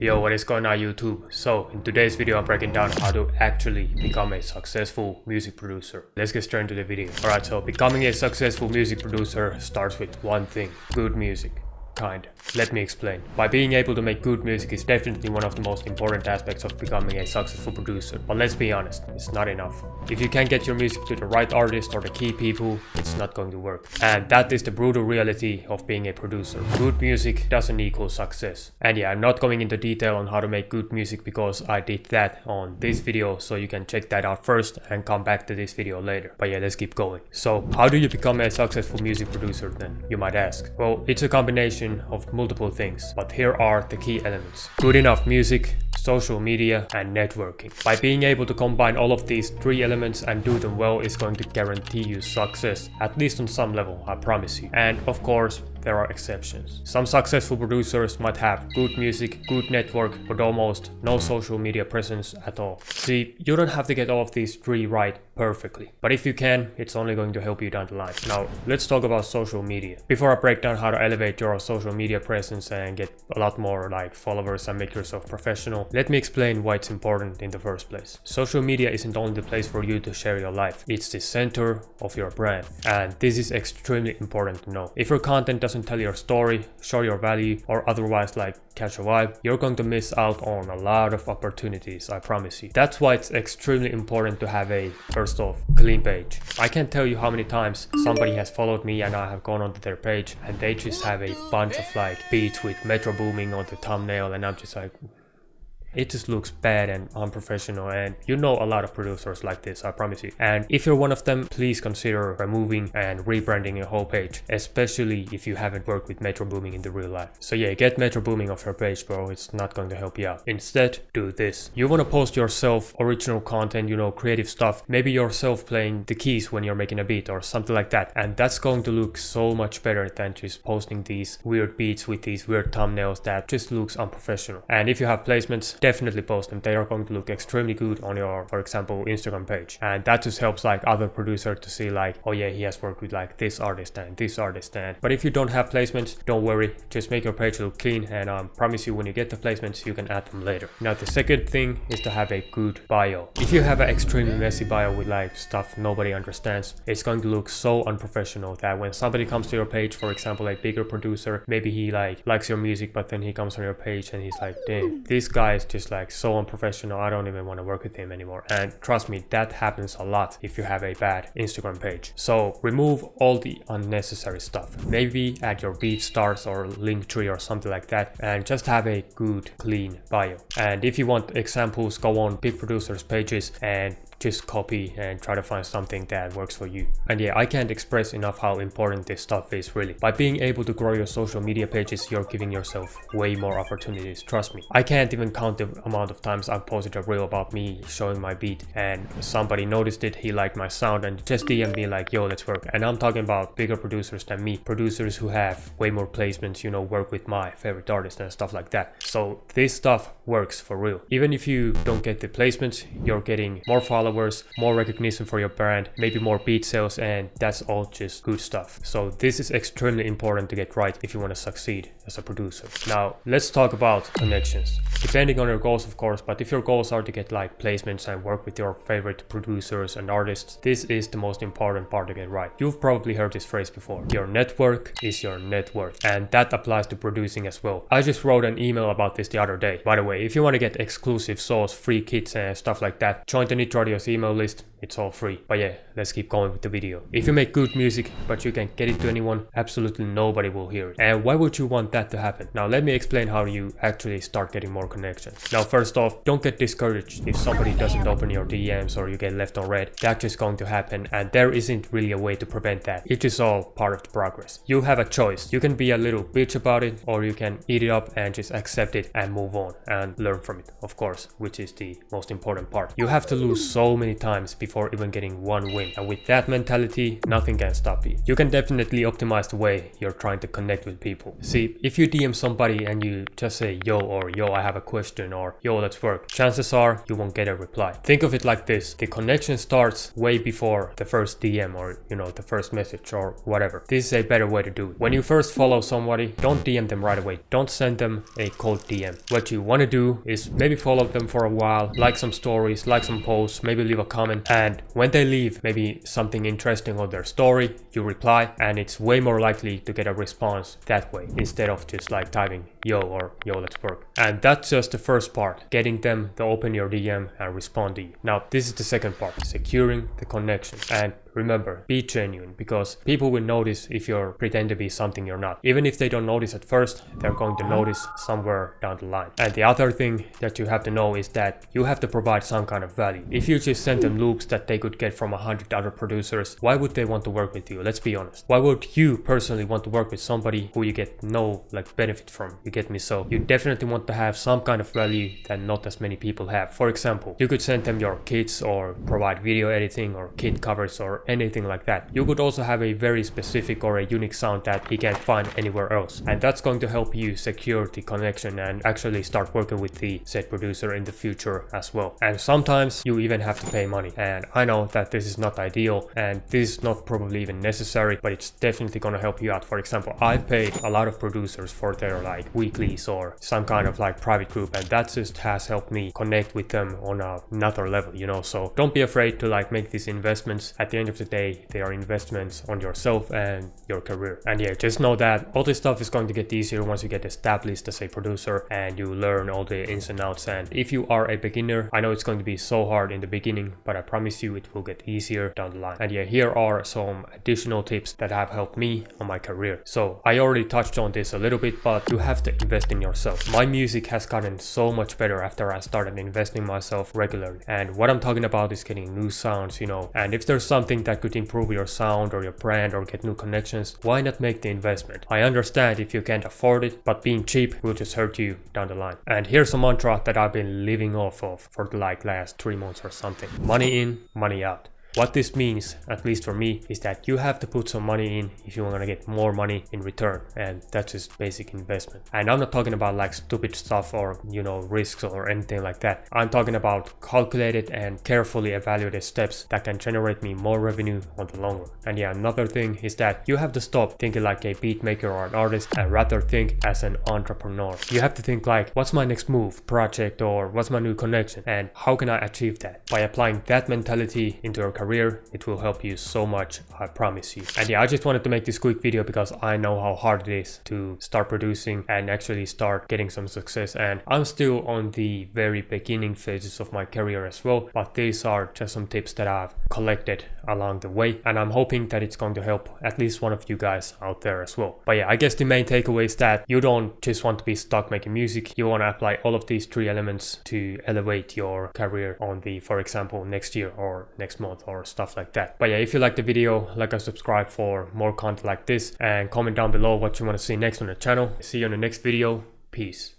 Yo, what is going on YouTube? So, in today's video I'm breaking down how to actually become a successful music producer. Let's get straight into the video. Alright, so becoming a successful music producer starts with one thing: good music. Kind. Let me explain. By being able to make good music is definitely one of the most important aspects of becoming a successful producer. But let's be honest, it's not enough. If you can't get your music to the right artist or the key people, it's not going to work. And that is the brutal reality of being a producer. Good music doesn't equal success. And yeah, I'm not going into detail on how to make good music because I did that on this video, so you can check that out first and come back to this video later. But yeah, let's keep going. So, how do you become a successful music producer then, you might ask? Well, it's a combination of multiple things, but here are the key elements: good enough music, social media, and networking. By being able to combine all of these three elements and do them well is going to guarantee you success, at least on some level, I promise you. And of course, there are exceptions. Some successful producers might have good music, good network, but almost no social media presence at all. See, you don't have to get all of these three right perfectly, but if you can, it's only going to help you down the line. Now, let's talk about social media. Before I break down how to elevate your social media presence and get a lot more followers and make yourself professional, let me explain why it's important in the first place. Social media isn't only the place for you to share your life, it's the center of your brand. And this is extremely important to know. If your content doesn't tell your story, show your value, or otherwise catch a vibe, you're going to miss out on a lot of opportunities, I promise you. That's why it's extremely important to have a, first off, clean page. I can't tell you how many times somebody has followed me and I have gone onto their page and they just have a bunch of beats with Metro booming on the thumbnail, and I'm just like, it just looks bad and unprofessional. And you know a lot of producers like this, I promise you. And if you're one of them, please consider removing and rebranding your whole page, especially if you haven't worked with Metro booming in the real life. So yeah, get Metro booming off your page, bro. It's not going to help you out. Instead, do this. You want to post yourself original content, creative stuff, maybe yourself playing the keys when you're making a beat or something like that. And that's going to look so much better than just posting these weird beats with these weird thumbnails that just looks unprofessional. And if you have placements, definitely post them. They are going to look extremely good on your, for example, Instagram page. And that just helps other producers to see oh yeah, he has worked with this artist and this artist. But if you don't have placements, don't worry, just make your page look clean, and I promise you when you get the placements, you can add them later. Now, the second thing is to have a good bio. If you have an extremely messy bio with stuff nobody understands, it's going to look so unprofessional that when somebody comes to your page, for example, a bigger producer, maybe he likes your music, but then he comes on your page and he's like, damn, this guy is just so unprofessional, I don't even want to work with him anymore. And trust me, that happens a lot if you have a bad Instagram page. So remove all the unnecessary stuff. Maybe add your beat stars or link tree or something like that, and just have a good, clean bio. And if you want examples, go on big producers' pages and just copy and try to find something that works for you. And yeah, I can't express enough how important this stuff is, really. By being able to grow your social media pages, you're giving yourself way more opportunities, trust me. I can't even count the amount of times I've posted a reel about me showing my beat and somebody noticed it, he liked my sound and just DM'd me yo, let's work. And I'm talking about bigger producers than me, producers who have way more placements, work with my favorite artists and stuff like that. So this stuff works for real. Even if you don't get the placements, you're getting more followers, more recognition for your brand, maybe more beat sales, and that's all just good stuff. So this is extremely important to get right if you want to succeed as a producer. Now, let's talk about connections. Depending on your goals, of course, but if your goals are to get placements and work with your favorite producers and artists, this is the most important part to get right. You've probably heard this phrase before: your network is your net worth. And that applies to producing as well. I just wrote an email about this the other day. By the way, if you want to get exclusive sauce, free kits and stuff like that, join the Nitro Radio's email list. It's all free. But yeah, let's keep going with the video. If you make good music but you can't get it to anyone, absolutely nobody will hear it. And why would you want that to happen? Now let me explain how you actually start getting more connections. Now first off, don't get discouraged if somebody doesn't open your DMs or you get left on red. That's just going to happen, and there isn't really a way to prevent that. It is all part of the progress. You have a choice. You can be a little bitch about it, or you can eat it up and just accept it and move on and learn from it, of course, which is the most important part. You have to lose so many times before before even getting one win. And with that mentality, nothing can stop you. You can definitely optimize the way you're trying to connect with people. See, if you DM somebody and you just say yo, or yo, I have a question, or yo, let's work, chances are you won't get a reply. Think of it like this: the connection starts way before the first DM, or the first message or whatever. This is a better way to do it. When you first follow somebody, don't DM them right away. Don't send them a cold DM. What you want to do is maybe follow them for a while, like some stories, like some posts, maybe leave a comment, and when they leave maybe something interesting on their story, you reply, and it's way more likely to get a response that way instead of just like typing yo or yo, let's work. And that's just the first part, getting them to open your DM and respond to you. Now this is the second part, securing the connection. And remember, be genuine, because people will notice if you pretend to be something you're not. Even if they don't notice at first, they're going to notice somewhere down the line. And the other thing that you have to know is that you have to provide some kind of value. If you just send them loops that they could get from 100 other producers, why would they want to work with you? Let's be honest. Why would you personally want to work with somebody who you get no benefit from? You get me? So you definitely want to have some kind of value that not as many people have. For example, you could send them your kits or provide video editing or kit covers or anything like that. You could also have a very specific or a unique sound that he can't find anywhere else, and that's going to help you secure the connection and actually start working with the said producer in the future as well. And sometimes you even have to pay money, and I know that this is not ideal and this is not probably even necessary, but it's definitely going to help you out. For example, I've paid a lot of producers for their like weeklies or some kind of like private group, and that just has helped me connect with them on another level, so don't be afraid to like make these investments. At the end of the day, they are investments on yourself and your career. And yeah, just know that all this stuff is going to get easier once you get established as a producer and you learn all the ins and outs. And if you are a beginner, I know it's going to be so hard in the beginning, but I promise you it will get easier down the line. And yeah, here are some additional tips that have helped me on my career. So I already touched on this a little bit, but you have to invest in yourself. My music has gotten so much better after I started investing myself regularly. And what I'm talking about is getting new sounds, and if there's something that could improve your sound or your brand or get new connections, why not make the investment? I understand if you can't afford it, but being cheap will just hurt you down the line. And here's a mantra that I've been living off of for the last 3 months or something: money in, money out. What this means, at least for me, is that you have to put some money in if you want to get more money in return, and that's just basic investment. And I'm not talking about like stupid stuff or risks or anything like that. I'm talking about calculated and carefully evaluated steps that can generate me more revenue on the long run. And yeah, another thing is that you have to stop thinking like a beat maker or an artist and rather think as an entrepreneur. You have to think like, what's my next move, project, or what's my new connection, and how can I achieve that? By applying that mentality into your career, it will help you so much, I promise you. And yeah, I just wanted to make this quick video because I know how hard it is to start producing and actually start getting some success, and I'm still on the very beginning phases of my career as well, but these are just some tips that I've collected along the way, and I'm hoping that it's going to help at least one of you guys out there as well. But yeah, I guess the main takeaway is that you don't just want to be stuck making music. You want to apply all of these 3 elements to elevate your career on the, for example, next year or next month or stuff like that. But yeah, if you like the video, like and subscribe for more content like this, and comment down below what you want to see next on the channel. See you on the next video. Peace.